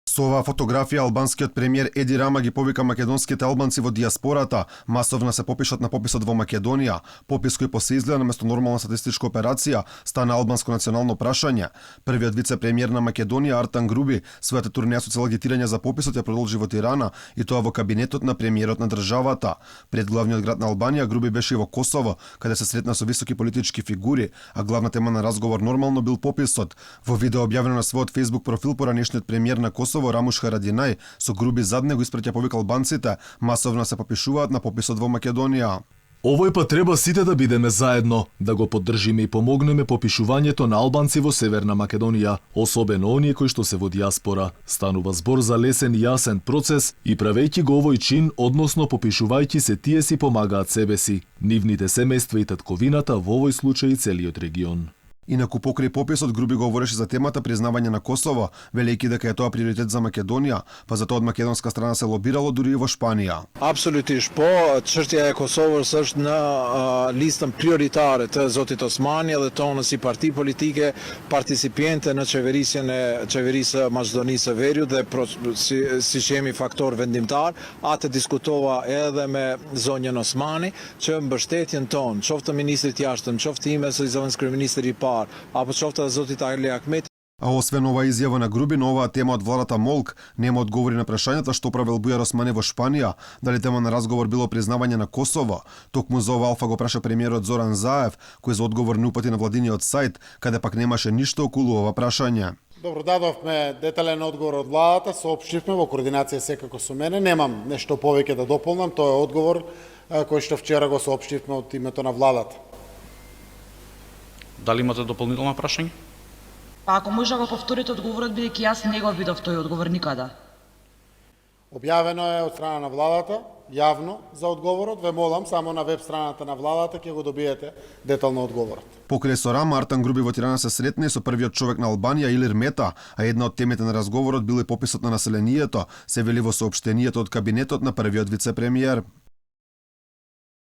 Со оваа фотографија албанскиот премиер Еди Рама ги повика македонските албанци во дијаспората масовно се попишат на пописот во Македонија, попис кој после изгледа наместо нормална статистичка операција стана албанско национално прашање. Првиот вице-премиер на Македонија Артан Груби својата турнеја со цел агитирање за пописот ја продолжи во Тирана и тоа во кабинетот на премиерот на државата. Пред главниот град на Албанија Груби беше и во Косово, каде се сретна со високи политички фигури, а главна тема на разговор нормално бил пописот. Во видео објавено на својот Facebook профил поранешниот премиер на Косово Рамуш Харадинај со Груби зад него испраќа повик албанците масовно се попишуваат на пописот во Македонија. Овој пат треба сите да бидеме заедно, да го поддржиме и помогнеме попишувањето на албанци во Северна Македонија, особено оние кои што се во дијаспора. Станува збор за лесен и јасен процес и правејќи го овој чин, односно попишувајќи се, тие си помагаат себе си, нивните семејства и татковината, во овој случај целиот регион. Инаку покрај пописот Груби говореше за темата признавање на Косово, велејќи дека е тоа приоритет за Македонија, па затоа од македонска страна се лобирало дури и во Шпанија. Absolutisht po, çështja e Kosovës është në listën prioritare të Zotit Osmani dhe tonë si parti politike participiente në qeverisjen e qeverisë Maqedonisë së Veriut dhe si jemi faktor vendimtar, atë diskutova edhe me zonjën Osmani që mbështetjen tonë, qoftë ministrit jashtëm, qoftë ime së zëvendës kryeministri i parë, apo qoftë edhe Zotit Ali Ahmeti. А освен ова изјава на Груби, на оваа тема од владата Молк нема одговори на прашањата што правел Бујар Османи во Шпанија, дали тема на разговор било признавање на Косово. Токму за ова Алфа го праша премиерот Зоран Заев, кој за одговор не упати на владиниот сајт, каде пак немаше ништо околу ова прашање. Добро, дадовме детален одговор од владата, соопштивме во координација секако со мене, немам нешто повеќе да дополнам, тоа е одговор кој што вчера го соопштивме од името на владата. Дали имате дополнително прашање? Па ако може да го повторите одговорот, бидејќи јас не го видов тој одговор никаде. Објавено е од страна на владата, јавно за одговорот, ве молам само на веб страната на владата ќе го добиете детално одговорот. Покрај со Рама, Артан Груби во Тирана се сретна и со првиот човек на Албанија Илир Мета, а една од темите на разговорот бил и пописот на населението, се вели во соопштенијето од кабинетот на првиот вице-премиер.